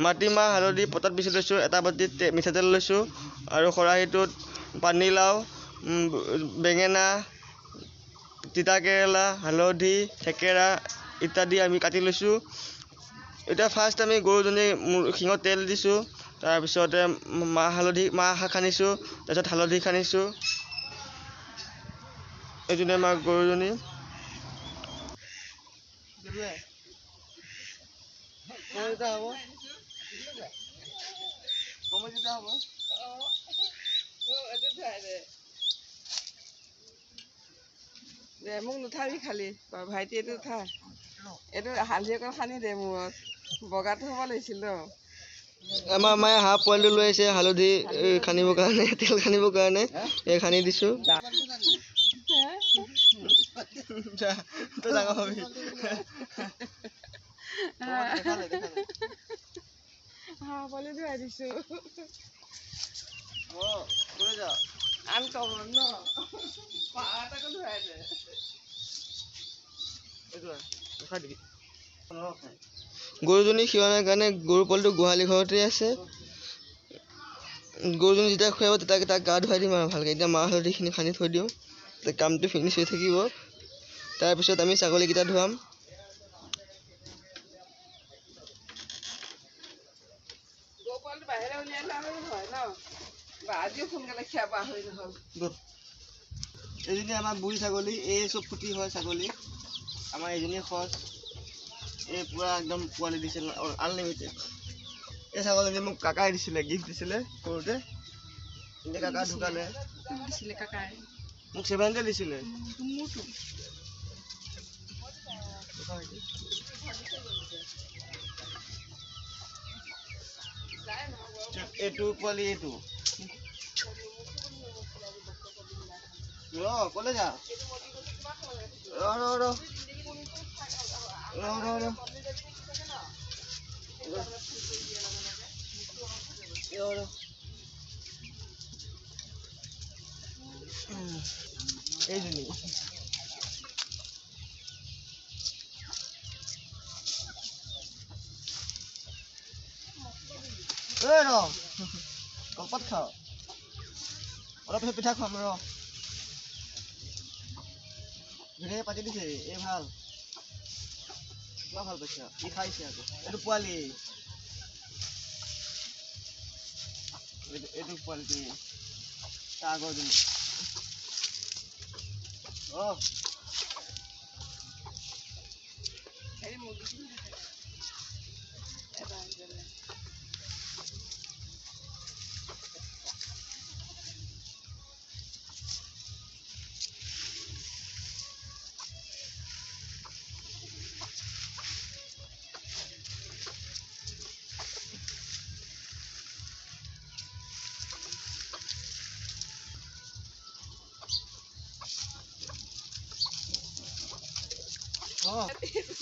মাটিমাহ হালধি পটাত পিচি লৈছোঁ। এটা বাতিত মিঠাতেল লৈছোঁ আৰু খৰাহীটোত পানীলাও, বেঙেনা, তিতাকেৰেলা, হালধি, থেকেৰা ইত্যাদি আমি কাটি লৈছোঁ। এতিয়া ফাৰ্ষ্ট আমি গৰুজনী শিঙত তেল দিছোঁ। তাৰপিছতে মাহ সানিছোঁ। তাৰপিছত হালধি সানিছোঁ। এইজনী আমাৰ গৰুজনী। মোক নুঠাবি খালি ভাইটি, এইটো উঠা। এইটো হালধি অকণ সানি দে মূৰত। বগাটো হ'ব লাগিছিল ন। আমাৰ মায়ে হাঁহ পোৱালিটো লৈ আহিছে হালধি সানিবৰ কাৰণে, তেল সানিবৰ কাৰণে। এই সানি দিছোঁ। হাঁহ পোৱালি ধুৱাই দিছোঁ। আনকমন ন? পাহাৰটাকো ধুৱাই দে। গৰুজনী খিৰোৱাৰ কাৰণে গৰু পোৱালিটো গোহালি ঘৰতে আছে। গৰুজনী যেতিয়া খুৱাব তেতিয়া তাক গা ধুৱাই দিম আৰু ভালকৈ। এতিয়া মাহ হালধিখিনি সানি থৈ দিওঁ, কামটো ফিনিছ হৈ থাকিব। তাৰপিছত আমি ছাগলীকেইটা ধুৱাম। গৰু পোৱালিটো বাহিৰলৈ উলিয়াই লোৱা হয় ন? আজিও সোনকালে খীয়া পাহৰি নহ'ল। এইজনী আমাৰ বুঢ়ী ছাগলী। এই চব ফুটি হয় ছাগলী। আমাৰ এইজনী সঁচ। এই পূৰা একদম পোৱালি দিছিল আনলিমিটেড। এই ছাগলীজনী মোক কাকাই দিছিলে, গিফ্ট দিছিলে সৰুতে। এতিয়া কাকা ঢুকালে। মোক 7 দিছিলে। এইটো পোৱালি এইটো। কলে যা? এইজনী কলপাত খাওঁ। অলপ পিছত পিঠা খুৱাম ৰ। ধুনীয়াকৈ পাতি দিছে। এই ভাল ভাল পাইছে। ই খাইছে আকৌ। এইটো পোৱালি। এইটো পোৱালিটো তাৰ আগৰজনী।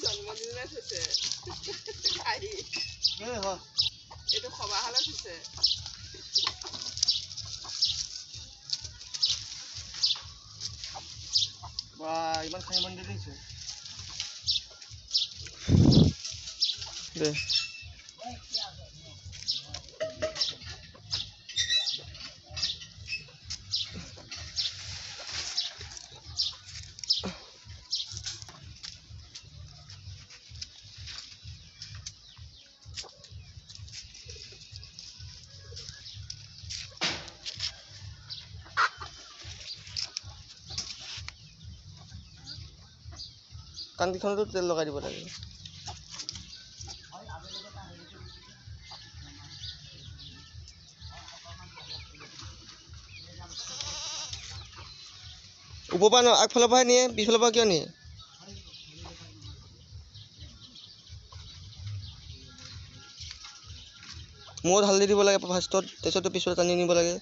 জন্মদিনলৈ থৈছে। এইটো সবাহলৈ থৈছে। ইমান খাই ইমান দেৰি দিছে। কাণকেইখনতো তেল লগাই দিব লাগে। ওপৰৰ পৰা আগফালৰ পৰাহে নিয়ে, পিছফালৰ পৰা কিয় নিয়ে? মূৰত হালধি দিব লাগে ফাৰ্ষ্টত, তাৰপিছত পিছত টানি নিব লাগে।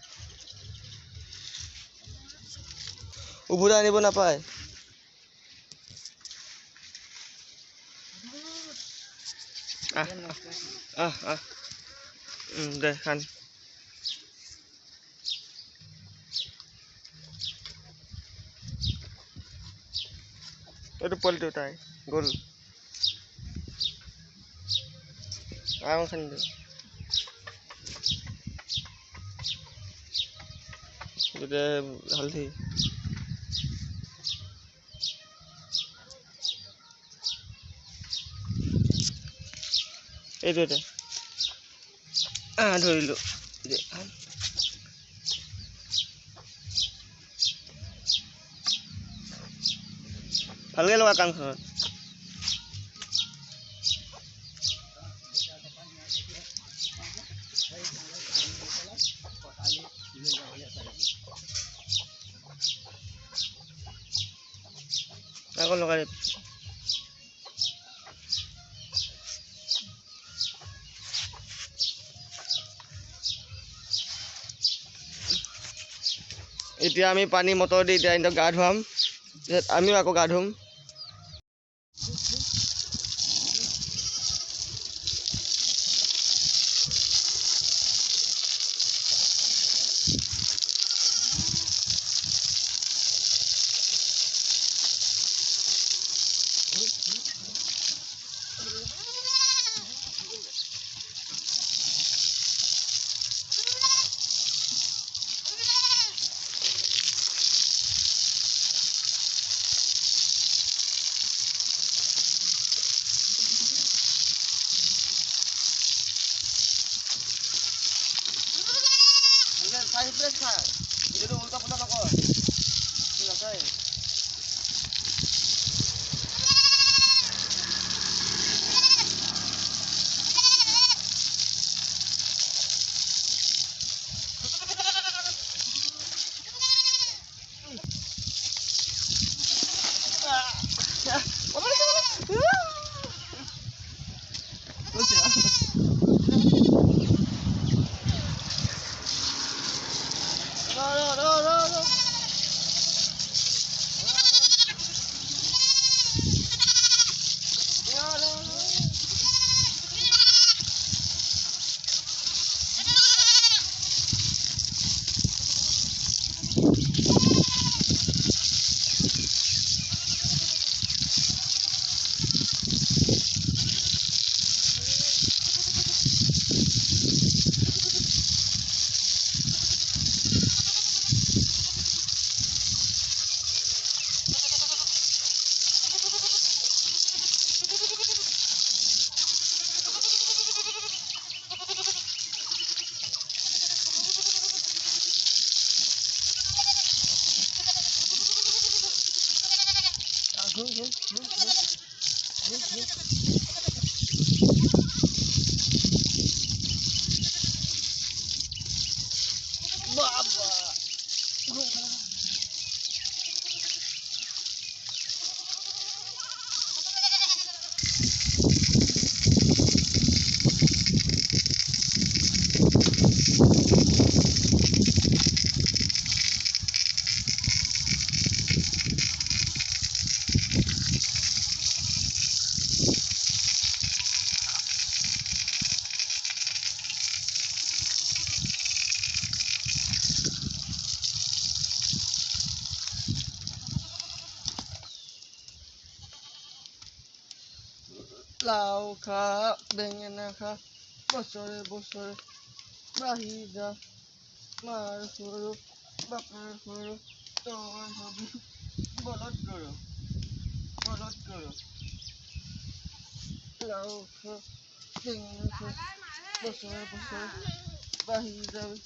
উভতাই আনিব নাপায়। দে খান। এইটো পোৱালিটো তাই গ'ল। খানি দিওঁ। গোটেই হালধি এইটো এটা ধৰিলোঁ ভালকৈ লগা কাণখনত আকৌ লগাই এতিয়া আমি পানী মটৰ দি এতিয়া সিহঁতক গা ধুৱাম আমিও আকৌ গা ধুম উল্টা পুল্টা নকৰ নাচাই লাও খা বেঙেনা খা বছৰে বছৰে বাঢ়ি যা মাৰ সৰু বাপেৰ সৰু তই হবি বলদ গৰু লাও খা বেঙেনা খা বছৰে বছৰে বাঢ়ি যাবি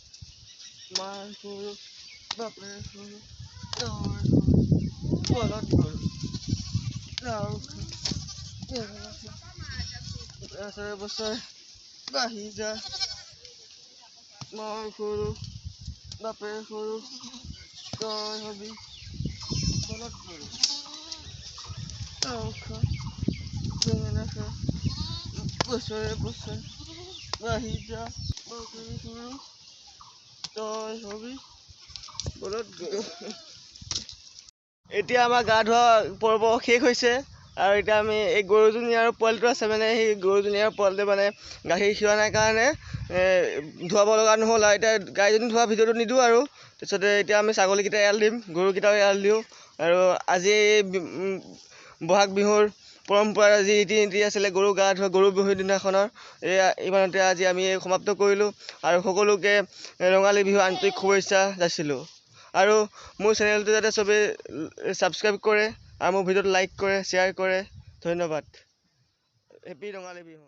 মাৰ সৰু বাপেৰ সৰু তই হবি বলদ গৰু লাও খা বেঙেনা খা বছৰে বছৰে বাঢ়ি যা মাৰ সৰু বাপেৰ সৰু তই হবি বলদ গৰু লাও খা বেঙেনা খা বছৰে বছৰে বাঢ়ি যা বাপেৰ সৰু তই হবি বলদ গৰু এতিয়া আমাৰ গা ধোৱা পৰ্ব শেষ হৈছে আৰু এতিয়া আমি এই গৰুজনী আৰু পোৱালিটো আছে মানে সেই গৰুজনী আৰু পোৱালিটো মানে গাখীৰ খীৰোৱা নাই কাৰণে ধুৱাব লগা নহ'ল আৰু এতিয়া গাইজনী ধোৱা ভিডিঅ'টো নিদিওঁ আৰু তাৰপিছতে এতিয়া আমি ছাগলীকেইটা এৰাল দিম গৰুকেইটাও এৰাল দিওঁ আৰু আজি বহাগ বিহুৰ পৰম্পৰা যি ৰীতি নীতি আছিলে গৰু গা ধোৱা গৰু বিহুৰ দিনাখনৰ এয়া ইমানতে আজি আমি সমাপ্ত কৰিলোঁ আৰু সকলোকে ৰঙালী বিহু আন্তৰিক শুভেচ্ছা যাচিলোঁ। আৰু মোৰ চেনেলটো যাতে চবেই ছাবস্ক্ৰাইব কৰে আৰু মোৰ ভিডিঅ'টো লাইক কৰে, শ্বেয়াৰ কৰে। ধন্যবাদ। হেপী ৰঙালী বিহু।